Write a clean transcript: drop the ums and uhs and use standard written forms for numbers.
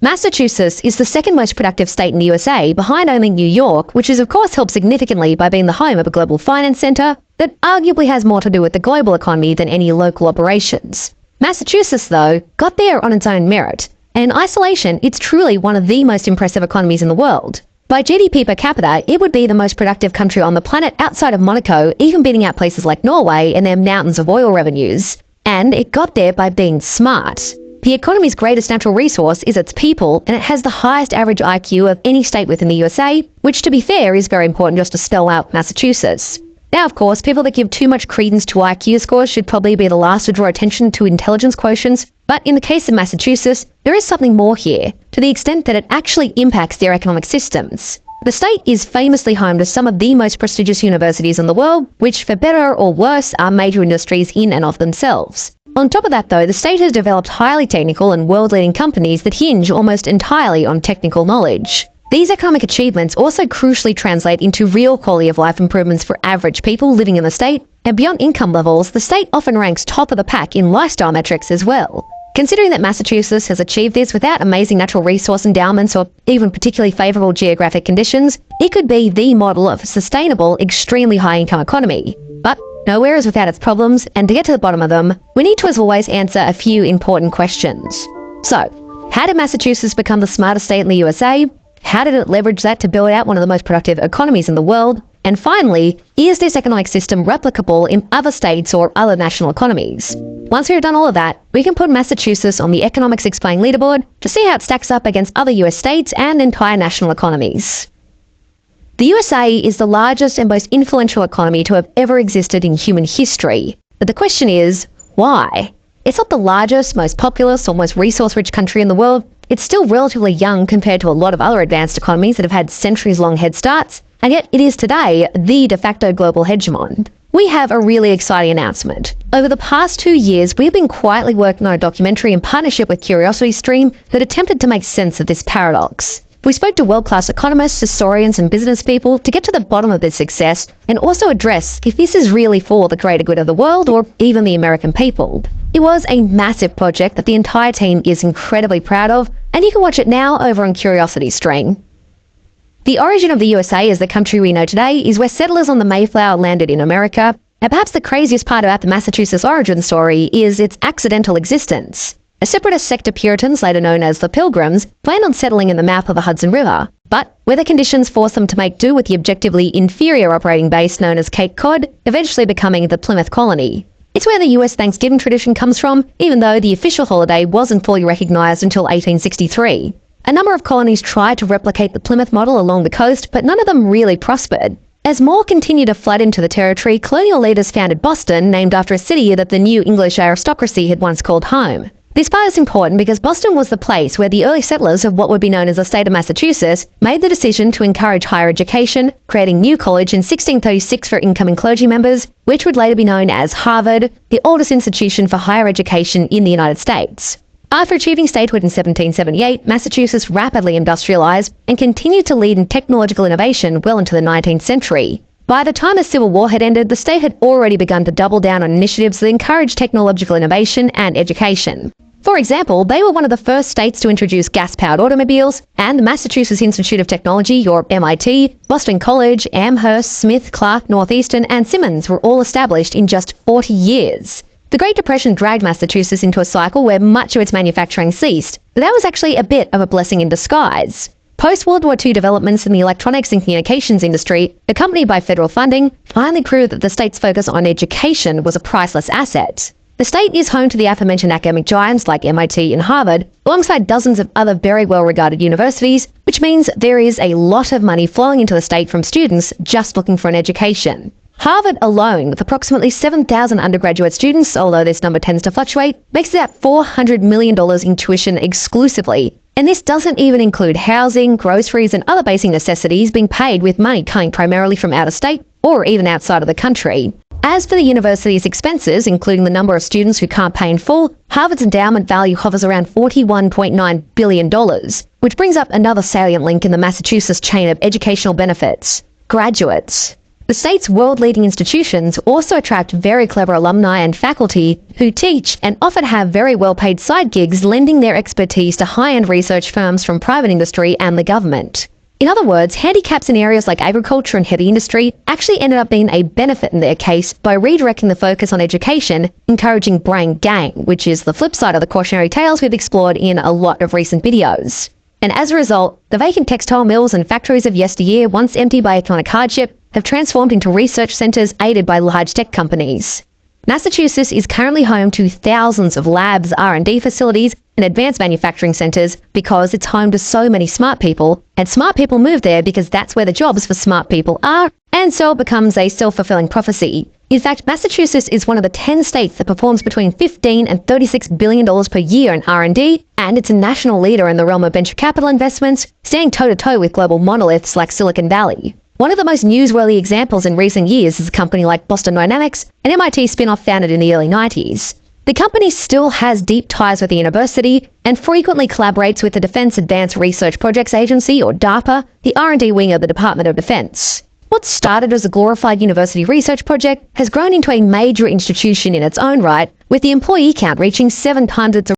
Massachusetts is the second most productive state in the USA, behind only New York, which is of course helped significantly by being the home of a global finance center that arguably has more to do with the global economy than any local operations. Massachusetts, though, got there on its own merit. In isolation, it's truly one of the most impressive economies in the world. By GDP per capita, it would be the most productive country on the planet outside of Monaco, even beating out places like Norway and their mountains of oil revenues. And it got there by being smart. The economy's greatest natural resource is its people, and it has the highest average IQ of any state within the USA, which, to be fair, is very important just to spell out Massachusetts. Now, of course, people that give too much credence to IQ scores should probably be the last to draw attention to intelligence quotients, but in the case of Massachusetts, there is something more here, to the extent that it actually impacts their economic systems. The state is famously home to some of the most prestigious universities in the world, which, for better or worse, are major industries in and of themselves. On top of that, though, the state has developed highly technical and world-leading companies that hinge almost entirely on technical knowledge. These economic achievements also crucially translate into real quality of life improvements for average people living in the state, and beyond income levels, the state often ranks top of the pack in lifestyle metrics as well. Considering that Massachusetts has achieved this without amazing natural resource endowments or even particularly favourable geographic conditions, it could be the model of a sustainable, extremely high-income economy. But nowhere is without its problems, and to get to the bottom of them, we need to, as always, answer a few important questions. So, how did Massachusetts become the smartest state in the USA? How did it leverage that to build out one of the most productive economies in the world? And finally, is this economic system replicable in other states or other national economies? Once we've done all of that, we can put Massachusetts on the Economics Explained leaderboard to see how it stacks up against other US states and entire national economies. The USA is the largest and most influential economy to have ever existed in human history. But the question is, why? It's not the largest, most populous, or most resource-rich country in the world. It's still relatively young compared to a lot of other advanced economies that have had centuries-long head starts, and yet it is today the de facto global hegemon. We have a really exciting announcement. Over the past 2 years, we've been quietly working on a documentary in partnership with CuriosityStream that attempted to make sense of this paradox. We spoke to world-class economists, historians, and business people to get to the bottom of this success and also address if this is really for the greater good of the world or even the American people. It was a massive project that the entire team is incredibly proud of, and you can watch it now over on CuriosityStream. The origin of the USA as the country we know today is where settlers on the Mayflower landed in America, and perhaps the craziest part about the Massachusetts origin story is its accidental existence. A separatist sect of Puritans, later known as the Pilgrims, planned on settling in the mouth of the Hudson River, but weather conditions forced them to make do with the objectively inferior operating base known as Cape Cod, eventually becoming the Plymouth Colony. It's where the US Thanksgiving tradition comes from, even though the official holiday wasn't fully recognized until 1863. A number of colonies tried to replicate the Plymouth model along the coast, but none of them really prospered. As more continued to flood into the territory, colonial leaders founded Boston, named after a city that the New English aristocracy had once called home. This part is important because Boston was the place where the early settlers of what would be known as the state of Massachusetts made the decision to encourage higher education, creating New College in 1636 for incoming clergy members, which would later be known as Harvard, the oldest institution for higher education in the United States. After achieving statehood in 1778, Massachusetts rapidly industrialized and continued to lead in technological innovation well into the 19th century. By the time the Civil War had ended, the state had already begun to double down on initiatives that encouraged technological innovation and education. For example, they were one of the first states to introduce gas-powered automobiles, and the Massachusetts Institute of Technology, or MIT, Boston College, Amherst, Smith, Clark, Northeastern, and Simmons were all established in just 40 years. The Great Depression dragged Massachusetts into a cycle where much of its manufacturing ceased, but that was actually a bit of a blessing in disguise. Post-World War II developments in the electronics and communications industry, accompanied by federal funding, finally proved that the state's focus on education was a priceless asset. The state is home to the aforementioned academic giants like MIT and Harvard, alongside dozens of other very well-regarded universities, which means there is a lot of money flowing into the state from students just looking for an education. Harvard alone, with approximately 7,000 undergraduate students, although this number tends to fluctuate, makes about $400 million in tuition exclusively. And this doesn't even include housing, groceries, and other basic necessities being paid with money coming primarily from out of state or even outside of the country. As for the university's expenses, including the number of students who can't pay in full, Harvard's endowment value hovers around $41.9 billion, which brings up another salient link in the Massachusetts chain of educational benefits: graduates. The state's world-leading institutions also attract very clever alumni and faculty who teach and often have very well-paid side gigs, lending their expertise to high-end research firms from private industry and the government. In other words, handicaps in areas like agriculture and heavy industry actually ended up being a benefit in their case by redirecting the focus on education, encouraging brain gain, which is the flip side of the cautionary tales we've explored in a lot of recent videos. And as a result, the vacant textile mills and factories of yesteryear, once empty by economic hardship, have transformed into research centres aided by large tech companies. Massachusetts is currently home to thousands of labs, R&D facilities, and advanced manufacturing centres because it's home to so many smart people, and smart people move there because that's where the jobs for smart people are, and so it becomes a self-fulfilling prophecy. In fact, Massachusetts is one of the 10 states that performs between $15 and $36 billion per year in R&D, and it's a national leader in the realm of venture capital investments, staying toe-to-toe with global monoliths like Silicon Valley. One of the most newsworthy examples in recent years is a company like Boston Dynamics, an MIT spin-off founded in the early 90s. The company still has deep ties with the university and frequently collaborates with the Defense Advanced Research Projects Agency, or DARPA, the R&D wing of the Department of Defense. What started as a glorified university research project has grown into a major institution in its own right, with the employee count reaching 700